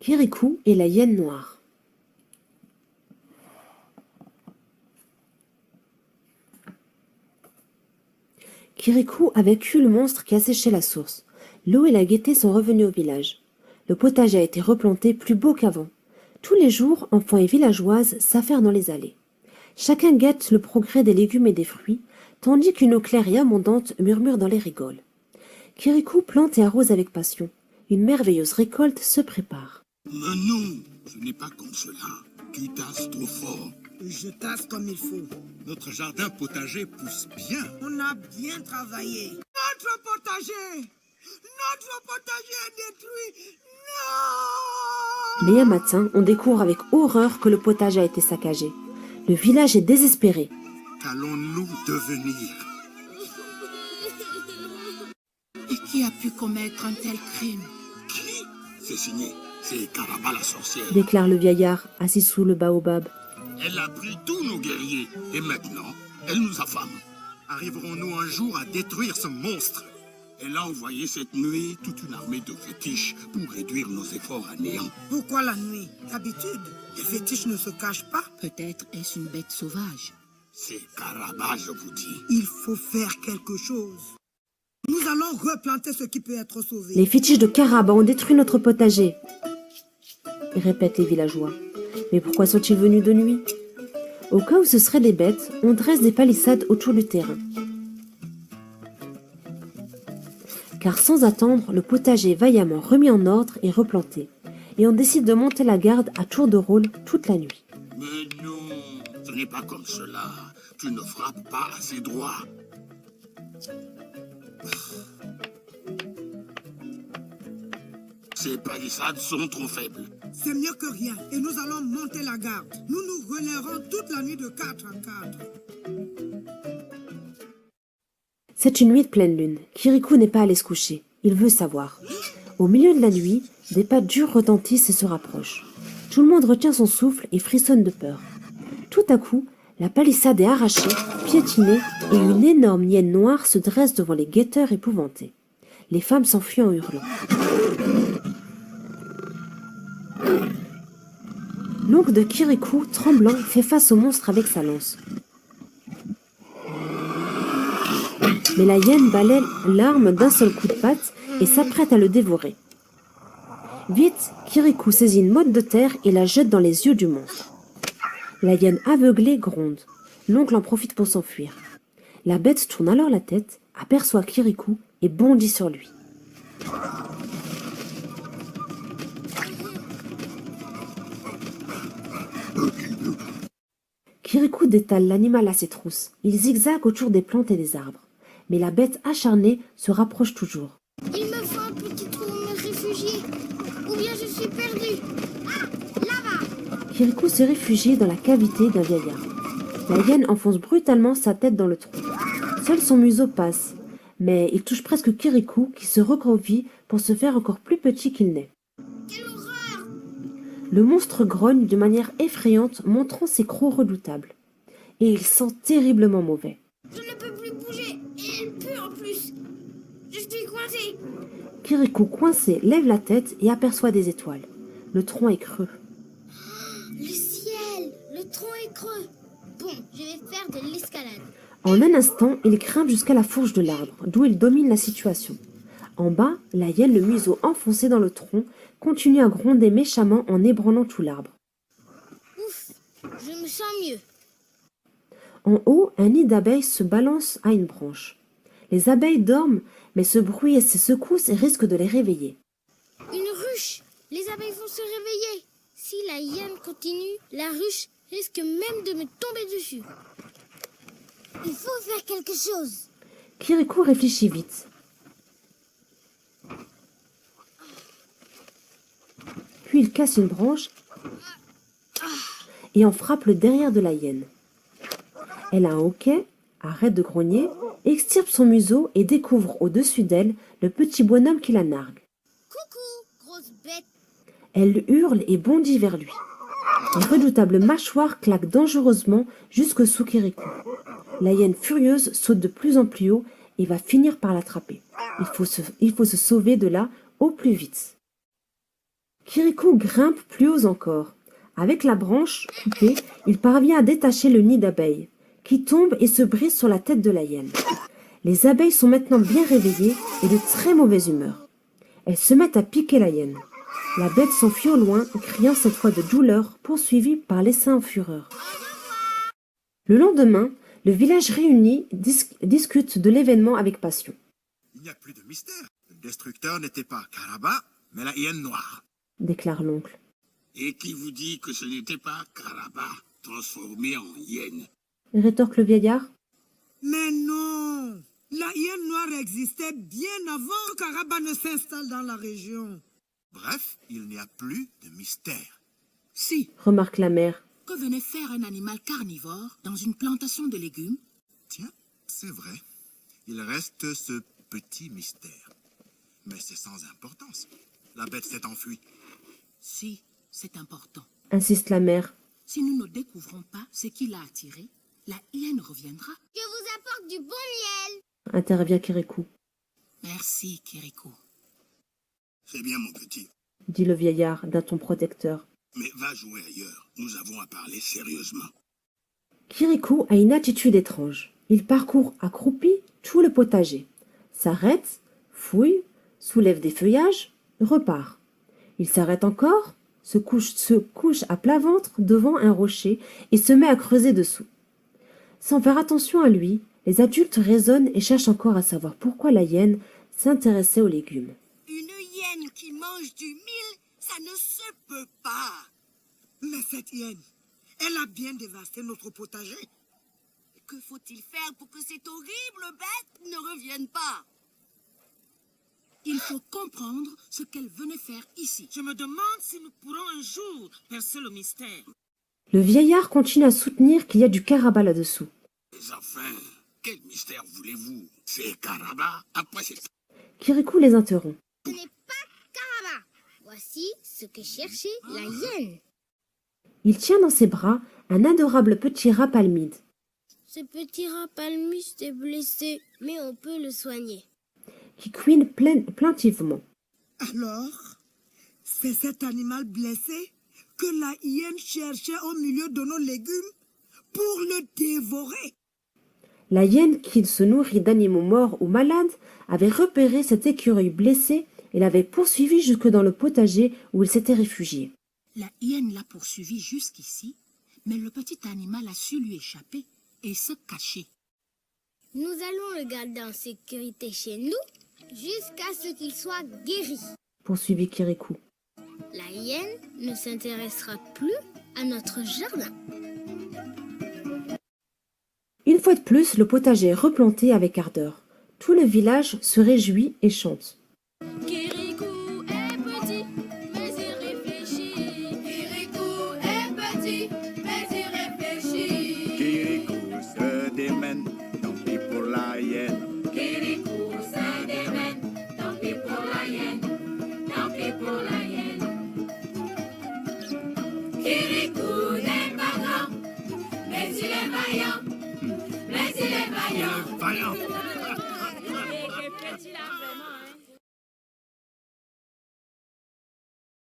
Kirikou et la hyène noire. Kirikou a vaincu le monstre qui asséchait la source. L'eau et la gaieté sont revenus au village. Le potager a été replanté plus beau qu'avant. Tous les jours, enfants et villageoises s'affairent dans les allées. Chacun guette le progrès des légumes et des fruits, tandis qu'une eau claire et abondante murmure dans les rigoles. Kirikou plante et arrose avec passion. Une merveilleuse récolte se prépare. Mais non, ce n'est pas comme cela. Tu tasses trop fort. Je tasse comme il faut. Notre jardin potager pousse bien. On a bien travaillé. Notre potager est détruit. Non! Mais un matin, on découvre avec horreur que le potager a été saccagé. Le village est désespéré. Qu'allons-nous devenir? Et qui a pu commettre un tel crime? Qui? C'est signé. C'est Karaba la sorcière. Déclare le vieillard, assis sous le baobab. Elle a pris tous nos guerriers. Et maintenant, elle nous affame. Arriverons-nous un jour à détruire ce monstre? Elle a envoyé cette nuit toute une armée de fétiches pour réduire nos efforts à néant. Pourquoi la nuit? D'habitude, les fétiches ne se cachent pas. Peut-être est-ce une bête sauvage. C'est Karaba, je vous dis. Il faut faire quelque chose. Nous allons replanter ce qui peut être sauvé. Les fétiches de Karaba ont détruit notre potager, répètent les villageois. Mais pourquoi sont-ils venus de nuit? Au cas où ce seraient des bêtes, on dresse des palissades autour du terrain. Car sans attendre, le potager est vaillamment remis en ordre et replanté. Et on décide de monter la garde à tour de rôle toute la nuit. Mais non, ce n'est pas comme cela. Tu ne frappes pas assez droit. Ces palissades sont trop faibles. C'est mieux que rien. Et nous allons monter la garde. Nous nous relayerons toute la nuit de 4 en 4. C'est une nuit de pleine lune. Kirikou n'est pas allé se coucher. Il veut savoir. Au milieu de la nuit, des pas durs retentissent et se rapprochent. Tout le monde retient son souffle et frissonne de peur. Tout à coup, la palissade est arrachée, piétinée, et une énorme hyène noire se dresse devant les guetteurs épouvantés. Les femmes s'enfuient en hurlant. L'oncle de Kirikou, tremblant, fait face au monstre avec sa lance. Mais la hyène balaie l'arme d'un seul coup de patte et s'apprête à le dévorer. Vite, Kirikou saisit une motte de terre et la jette dans les yeux du monstre. La hyène aveuglée gronde. L'oncle en profite pour s'enfuir. La bête tourne alors la tête, aperçoit Kirikou et bondit sur lui. Kirikou détale l'animal à ses trousses. Il zigzague autour des plantes et des arbres. Mais la bête acharnée se rapproche toujours. Il me faut un petit trou où me réfugier. Ou bien je suis perdue. Ah, là-bas. Kirikou se réfugie dans la cavité d'un vieil arbre. La hyène enfonce brutalement sa tête dans le trou. Seul son museau passe, mais il touche presque Kirikou qui se recroqueville pour se faire encore plus petit qu'il n'est. Quelle horreur! Le monstre grogne de manière effrayante, montrant ses crocs redoutables. Et il sent terriblement mauvais. Je ne peux plus bouger. Et elle pue en plus. Je suis coincée. Kirikou, coincé, lève la tête et aperçoit des étoiles. Le tronc est creux. Le ciel. Le tronc est creux. Bon, je vais faire de l'escalade. En un instant, il grimpe jusqu'à la fourche de l'arbre, d'où il domine la situation. En bas, la hyène, le museau enfoncé dans le tronc, continue à gronder méchamment en ébranlant tout l'arbre. Ouf, je me sens mieux. En haut, un nid d'abeilles se balance à une branche. Les abeilles dorment, mais ce bruit et ces secousses risquent de les réveiller. Une ruche. Les abeilles vont se réveiller. Si la hyène continue, la ruche risque même de me tomber dessus. Il faut faire quelque chose. Kirikou réfléchit vite. Puis il casse une branche et en frappe le derrière de la hyène. Elle a un hoquet, arrête de grogner, extirpe son museau et découvre au-dessus d'elle le petit bonhomme qui la nargue. Coucou, grosse bête. Elle hurle et bondit vers lui. Les redoutables mâchoires claquent dangereusement jusque sous Kirikou. La hyène furieuse saute de plus en plus haut et va finir par l'attraper. Il faut se sauver de là au plus vite. Kirikou grimpe plus haut encore. Avec la branche coupée, il parvient à détacher le nid d'abeilles, qui tombe et se brise sur la tête de la hyène. Les abeilles sont maintenant bien réveillées et de très mauvaise humeur. Elles se mettent à piquer la hyène. La bête s'enfuit au loin, criant cette fois de douleur, poursuivie par l'essaim en fureur. Le lendemain, le village réuni discute de l'événement avec passion. Il n'y a plus de mystère. Le destructeur n'était pas Karaba, mais la hyène noire. Déclare l'oncle. Et qui vous dit que ce n'était pas Karaba, transformé en hyène? Rétorque le vieillard. Mais non, la hyène noire existait bien avant que Karaba ne s'installe dans la région. Bref, il n'y a plus de mystère. Si, Remarque la mère. que venait faire un animal carnivore dans une plantation de légumes? Tiens, c'est vrai. Il reste ce petit mystère. Mais c'est sans importance. La bête s'est enfuie. Si, c'est important. Insiste la mère. Si nous ne découvrons pas ce qui l'a attiré, la hyène reviendra. Je vous apporte du bon miel. Intervient Kirikou. Merci, Kirikou. C'est bien, mon petit. Dit le vieillard d'un ton protecteur. Mais va jouer ailleurs. Nous avons à parler sérieusement. Kirikou a une attitude étrange. Il parcourt accroupi tout le potager, s'arrête, fouille, soulève des feuillages, repart. Il s'arrête encore, se couche à plat ventre devant un rocher et se met à creuser dessous. Sans faire attention à lui, les adultes raisonnent et cherchent encore à savoir pourquoi la hyène s'intéressait aux légumes. Une hyène qui mange du mil, ça ne se peut pas. Mais cette hyène, elle a bien dévasté notre potager. Que faut-il faire pour que cette horrible bête ne revienne pas? Il faut comprendre ce qu'elle venait faire ici. Je me demande si nous pourrons un jour percer le mystère. Le vieillard continue à soutenir qu'il y a du Karaba là-dessous. Mais enfin, quel mystère voulez-vous? C'est Karaba. Après, c'est... Kirikou les interrompt. Ce n'est pas Karaba. Voici ce que cherchait la hyène. Il tient dans ses bras un adorable petit rat palmide. Ce petit rat palmus est blessé, mais on peut le soigner. Qui couine plaintivement. Alors, c'est cet animal blessé que la hyène cherchait au milieu de nos légumes pour le dévorer. La hyène, qui se nourrit d'animaux morts ou malades, avait repéré cet écureuil blessé et l'avait poursuivi jusque dans le potager où il s'était réfugié. La hyène l'a poursuivi jusqu'ici, mais le petit animal a su lui échapper et se cacher. Nous allons le garder en sécurité chez nous jusqu'à ce qu'il soit guéri. Poursuivit Kirikou. La hyène ne s'intéressera plus à notre jardin. Une fois de plus, le potager est replanté avec ardeur. Tout le village se réjouit et chante. Kirikou est petit, mais il réfléchit. Kirikou est petit, mais il réfléchit. Kirikou se démène, tant pis pour la hyène. Kirikou se démène, tant pis pour la hyène, tant pis pour la hyène. Kirikou n'est pas grand, mais il est vaillant. Mais il est vaillant. Vaillant. Il est petit là, vraiment.